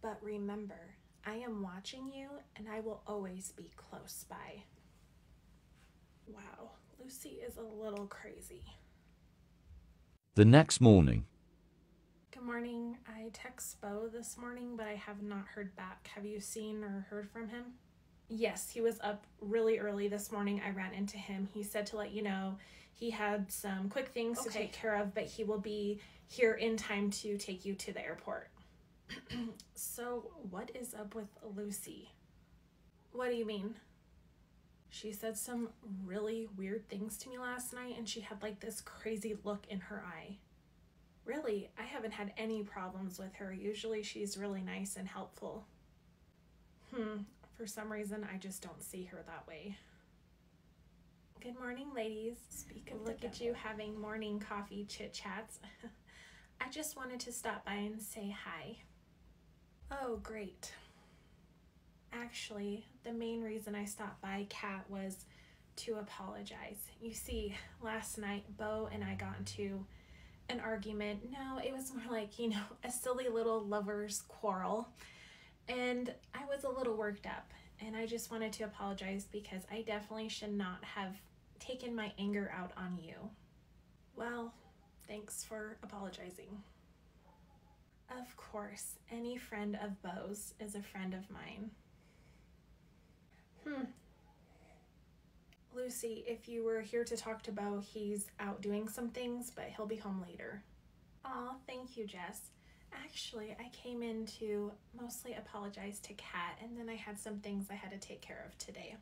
But remember, I am watching you and I will always be close by. Wow, Lucy is a little crazy. The next morning. Good morning. I text Bo this morning, but I have not heard back. Have you seen or heard from him? Yes, he was up really early this morning. I ran into him. He said to let you know he had some quick things to take care of, but he will be here in time to take you to the airport. So, what is up with Lucy? What do you mean? She said some really weird things to me last night, and she had like this crazy look in her eye. Really, I haven't had any problems with her. Usually she's really nice and helpful. For some reason, I just don't see her that way. Good morning, ladies. Look at you having morning coffee chit-chats. I just wanted to stop by and say hi. Oh, great. Actually, the main reason I stopped by, Kat, was to apologize. You see, last night, Bo and I got into an argument. No, it was more like, a silly little lover's quarrel. And I was a little worked up. And I just wanted to apologize because I definitely should not have taken my anger out on you. Well, thanks for apologizing. Of course, any friend of Bo's is a friend of mine. Lucy, if you were here to talk to Bo, he's out doing some things, but he'll be home later. Aw, thank you, Jess. Actually, I came in to mostly apologize to Kat, and then I had some things I had to take care of today.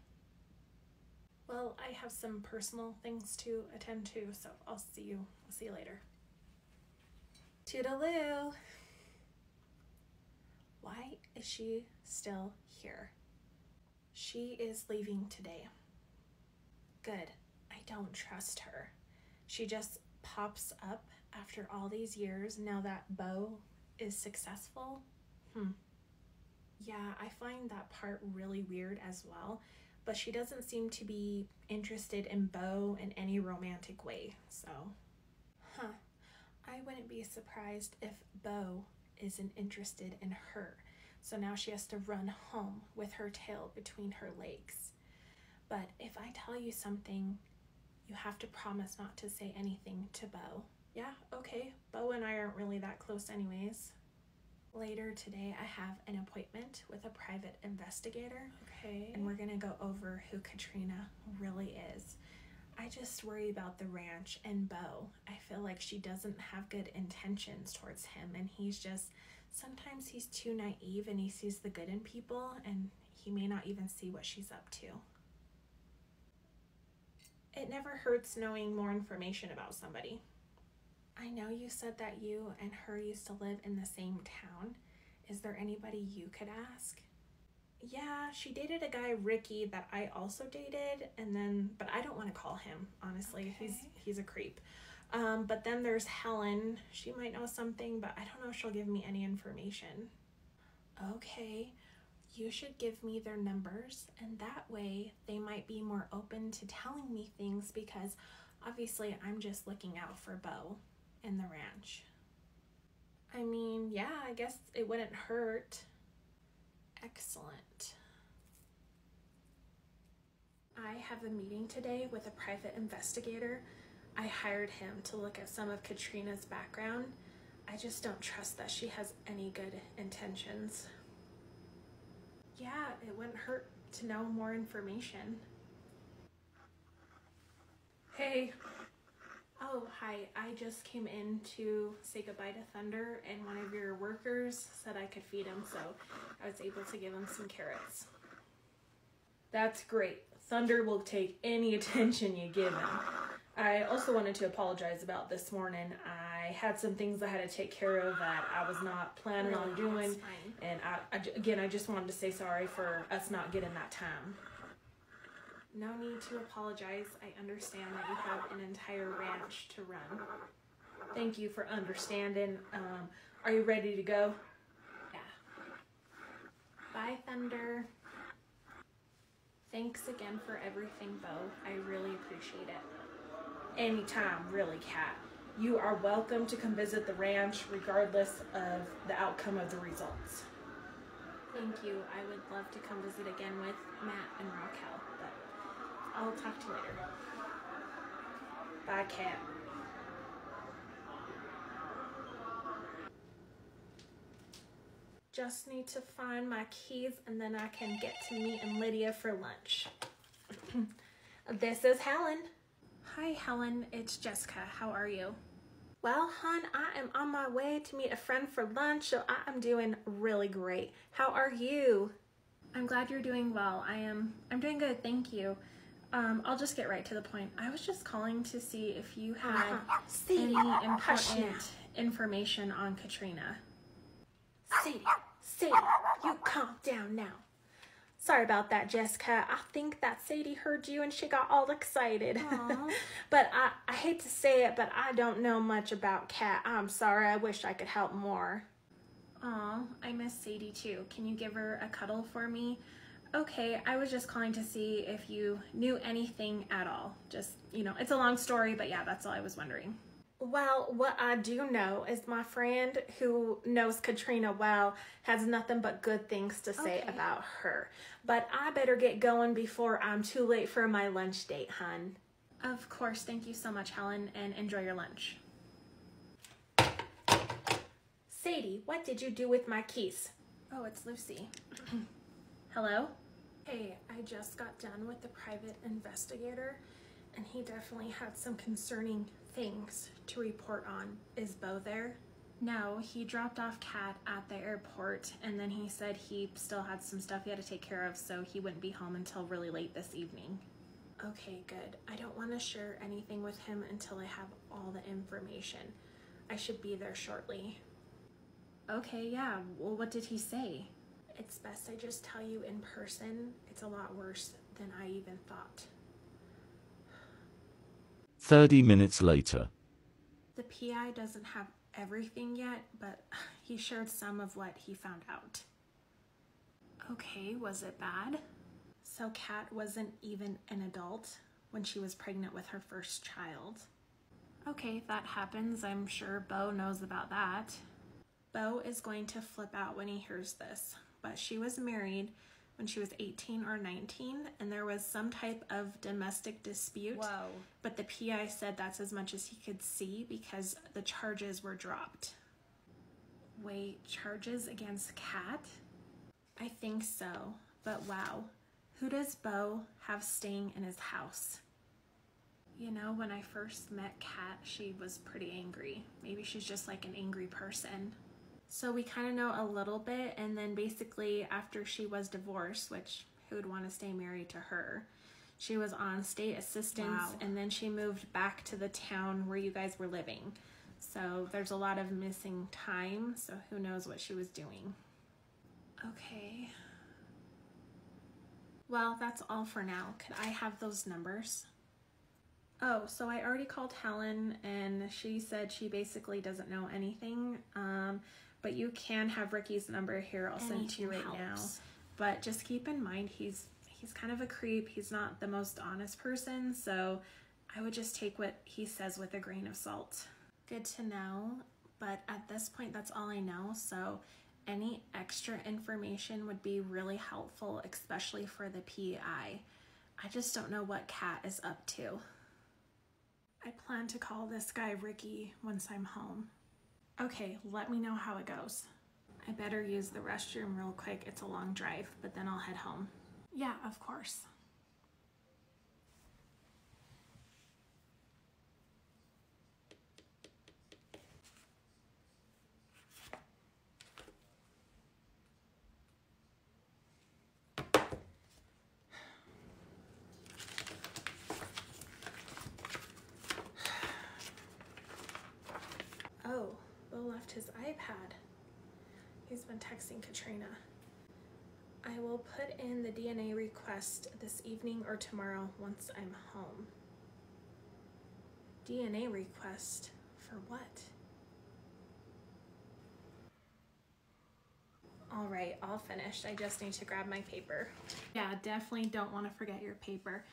Well, I have some personal things to attend to, so I'll see you later. Toodaloo! Why is she still here? She is leaving today. Good. I don't trust her. She just pops up after all these years now that Bo is successful. Yeah, I find that part really weird as well, but she doesn't seem to be interested in Bo in any romantic way, so. I wouldn't be surprised if Bo isn't interested in her, so now she has to run home with her tail between her legs. But if I tell you something, you have to promise not to say anything to Bo. Yeah, okay. Bo and I aren't really that close anyways. Later today, I have an appointment with a private investigator. Okay. And we're gonna go over who Katrina really is. I just worry about the ranch and Bo. I feel like she doesn't have good intentions towards him, and sometimes he's too naive and he sees the good in people, and he may not even see what she's up to. It never hurts knowing more information about somebody. I know you said that you and her used to live in the same town. Is there anybody you could ask? Yeah, she dated a guy, Ricky, that I also dated, but I don't want to call him, honestly. Okay. He's a creep. But then there's Helen. She might know something, but I don't know if she'll give me any information. Okay. You should give me their numbers, and that way they might be more open to telling me things, because obviously I'm just looking out for Bo and the ranch. I mean, yeah, I guess it wouldn't hurt. Excellent. I have a meeting today with a private investigator. I hired him to look at some of Katrina's background. I just don't trust that she has any good intentions. Yeah, it wouldn't hurt to know more information. Hey. Oh, hi. I just came in to say goodbye to Thunder, and one of your workers said I could feed him, so I was able to give him some carrots. That's great. Thunder will take any attention you give him. I also wanted to apologize about this morning. I had some things I had to take care of that I was not planning on doing. And I just wanted to say sorry for us not getting that time. No need to apologize. I understand that you have an entire ranch to run. Thank you for understanding. Are you ready to go? Yeah. Bye, Thunder. Thanks again for everything, Bo. I really appreciate it. Anytime, really, Kat. You are welcome to come visit the ranch regardless of the outcome of the results. thank you. I would love to come visit again with Matt and Raquel, but I'll talk to you later. Bye, Kat. Just need to find my keys and then I can get to meeting Lydia for lunch. This is Helen. Hi, Helen. It's Jessica. How are you? Well, hon, I am on my way to meet a friend for lunch, so I am doing really great. How are you? I'm glad you're doing well. I'm doing good, thank you. I'll just get right to the point. I was just calling to see if you had any important information on Katrina. Sadie, you calm down now. Sorry about that, Jessica. I think that Sadie heard you and she got all excited. But I hate to say it, but I don't know much about Kat. I'm sorry. I wish I could help more. Aw, I miss Sadie too. Can you give her a cuddle for me? Okay, I was just calling to see if you knew anything at all. Just, it's a long story, but yeah, that's all I was wondering. Well, what I do know is my friend who knows Katrina well has nothing but good things to say about her. But I better get going before I'm too late for my lunch date, hun. Of course. Thank you so much, Helen, and enjoy your lunch. Sadie, what did you do with my keys? Oh, it's Lucy. Hello? Hey, I just got done with the private investigator, and he definitely had some concerning things to report on. Is Bo there? No, he dropped off Kat at the airport, and then he said he still had some stuff he had to take care of, so he wouldn't be home until really late this evening. Okay, good. I don't want to share anything with him until I have all the information. I should be there shortly. Okay, yeah. Well, what did he say? It's best I just tell you in person. It's a lot worse than I even thought. 30 minutes later. The PI doesn't have everything yet, but he shared some of what he found out. Okay, was it bad? So Kat wasn't even an adult when she was pregnant with her first child. Okay, that happens. I'm sure Bo knows about that. Bo is going to flip out when he hears this, but she was married when she was 18 or 19, and there was some type of domestic dispute. Whoa. But the PI said that's as much as he could see because the charges were dropped. Wait, charges against Kat? I think so, but wow. Who does Bo have staying in his house? When I first met Kat, she was pretty angry. Maybe she's just like an angry person. So we kind of know a little bit, and then basically after she was divorced, which who would want to stay married to her, she was on state assistance. Wow. And then she moved back to the town where you guys were living. So there's a lot of missing time, so who knows what she was doing. Okay. Well, that's all for now. Could I have those numbers? Oh, so I already called Helen, and she said she basically doesn't know anything. But you can have Ricky's number here. I'll send it to you right now. But just keep in mind, he's kind of a creep. He's not the most honest person, so I would just take what he says with a grain of salt. Good to know, but at this point, that's all I know. So any extra information would be really helpful, especially for the PI. I just don't know what Kat is up to. I plan to call this guy Ricky once I'm home. Okay, let me know how it goes. I better use the restroom real quick. It's a long drive, but then I'll head home. Yeah, of course. Oh, Bo left his iPad. He's been texting Katrina. I will put in the DNA request this evening or tomorrow once I'm home. DNA request? For what? All right, all finished. I just need to grab my paper. Yeah, definitely don't want to forget your paper.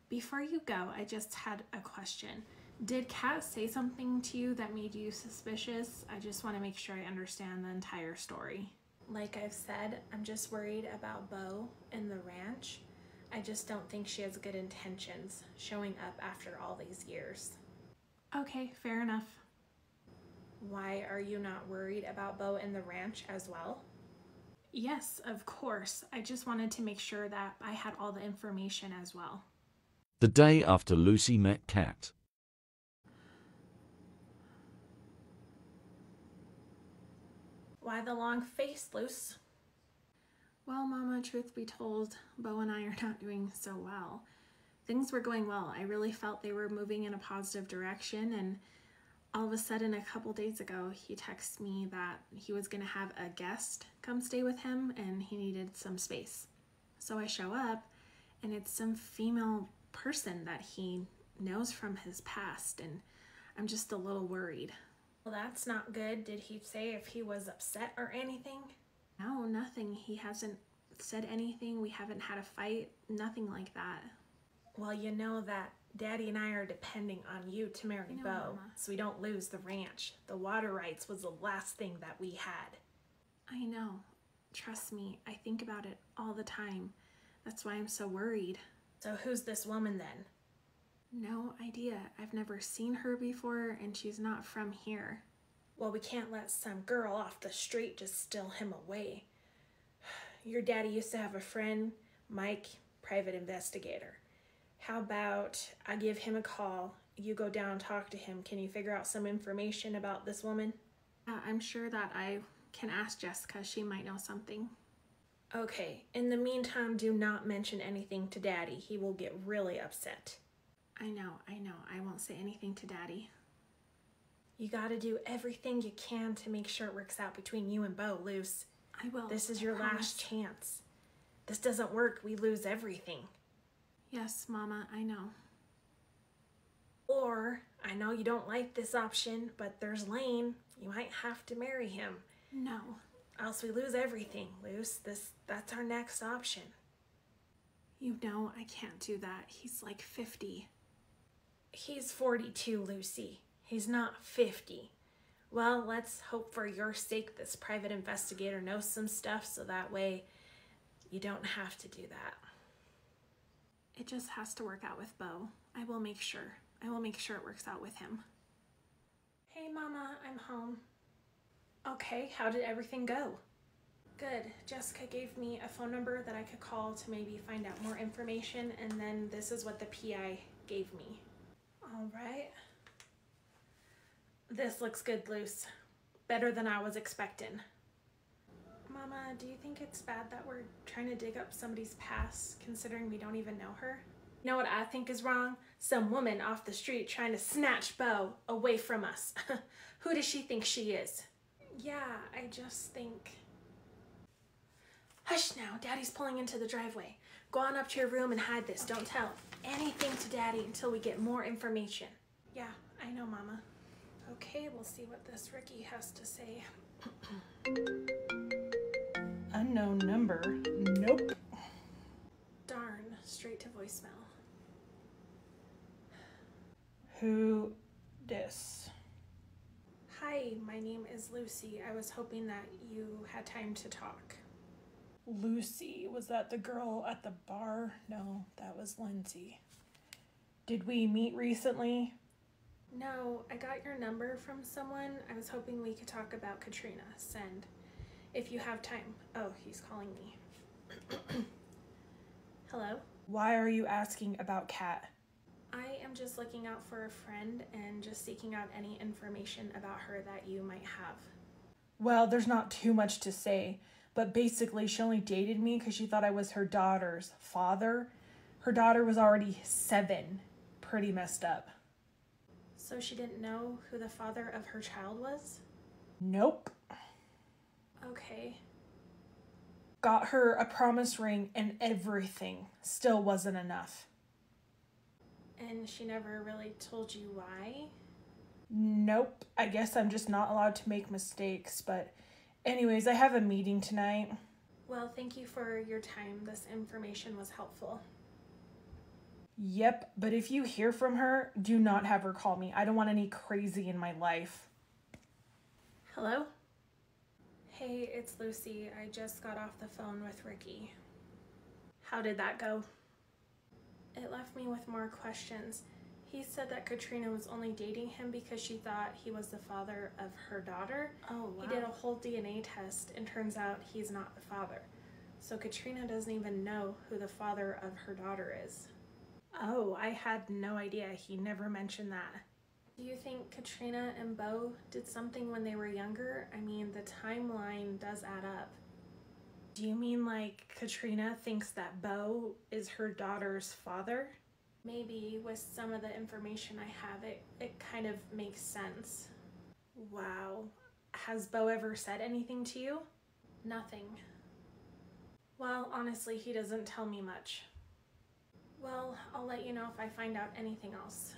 Before you go, I just had a question. Did Kat say something to you that made you suspicious? I just want to make sure I understand the entire story. Like I've said, I'm just worried about Bo and the ranch. I just don't think she has good intentions showing up after all these years. Okay, fair enough. Why are you not worried about Bo and the ranch as well? Yes, of course. I just wanted to make sure that I had all the information as well. The day after Lucy met Kat. Why the long face, Luce? Well, Mama, truth be told, Bo and I are not doing so well. Things were going well. I really felt they were moving in a positive direction, and all of a sudden, a couple days ago, he texted me that he was going to have a guest come stay with him and he needed some space. So I show up, and it's some female person that he knows from his past, and I'm just a little worried. Well, that's not good. Did he say if he was upset or anything? No, nothing. He hasn't said anything. We haven't had a fight, nothing like that. Well, you know that Daddy and I are depending on you to marry Bo, Mama, so we don't lose the ranch. The water rights was the last thing that we had. I know. Trust me, I think about it all the time. That's why I'm so worried. So who's this woman then? No idea. I've never seen her before, and she's not from here. Well, we can't let some girl off the street just steal him away. Your daddy used to have a friend, Mike, private investigator. How about I give him a call, you go down and talk to him. Can you figure out some information about this woman? I'm sure that I can ask Jessica. She might know something. Okay. In the meantime, do not mention anything to Daddy. He will get really upset. I know. I won't say anything to Daddy. You gotta do everything you can to make sure it works out between you and Bo, Luce. I will. This is your last chance. This doesn't work, we lose everything. Yes, Mama, I know. Or, I know you don't like this option, but there's Lane. You might have to marry him. No. Else we lose everything, Luce. That's our next option. You know I can't do that. He's like 50. He's 42, Lucy. He's not 50. Well, let's hope for your sake this private investigator knows some stuff so that way you don't have to do that. It just has to work out with Bo. I will make sure. I will make sure it works out with him. Hey, Mama, I'm home. Okay, how did everything go? Good. Jessica gave me a phone number that I could call to maybe find out more information, and then this is what the PI gave me. All right. This looks good, Luce. Better than I was expecting. Mama, do you think it's bad that we're trying to dig up somebody's past, considering we don't even know her? You know what I think is wrong? Some woman off the street trying to snatch Bo away from us. Who does she think she is? Yeah, I just think... Hush now, Daddy's pulling into the driveway. Go on up to your room and hide this. Don't tell anything to Daddy until we get more information. Yeah, I know, Mama. Okay, we'll see what this Ricky has to say. Unknown number. Nope. Darn, straight to voicemail. Who dis? Hi, my name is Lucy. I was hoping that you had time to talk. Lucy, was that the girl at the bar? No, that was Lindsay. Did we meet recently? No, I got your number from someone. I was hoping we could talk about Katrina. Send. If you have time. Oh, he's calling me. Hello? Why are you asking about Kat? I am just looking out for a friend and just seeking out any information about her that you might have. Well, there's not too much to say, but basically she only dated me because she thought I was her daughter's father. Her daughter was already 7. Pretty messed up. So she didn't know who the father of her child was? Nope. Okay. Got her a promise ring and everything. Still wasn't enough. And she never really told you why? Nope. I guess I'm just not allowed to make mistakes, but anyways, I have a meeting tonight. Well, thank you for your time. This information was helpful. Yep, but if you hear from her, do not have her call me. I don't want any crazy in my life. Hello? Hey, it's Lucy. I just got off the phone with Ricky. How did that go? It left me with more questions. He said that Katrina was only dating him because she thought he was the father of her daughter. Oh, wow. He did a whole DNA test and turns out he's not the father. So Katrina doesn't even know who the father of her daughter is. Oh, I had no idea. He never mentioned that. Do you think Katrina and Beau did something when they were younger? I mean, the timeline does add up. Do you mean like Katrina thinks that Beau is her daughter's father? Maybe with some of the information I have, it kind of makes sense. Wow. Has Beau ever said anything to you? Nothing. Well, honestly, he doesn't tell me much. Well, I'll let you know if I find out anything else.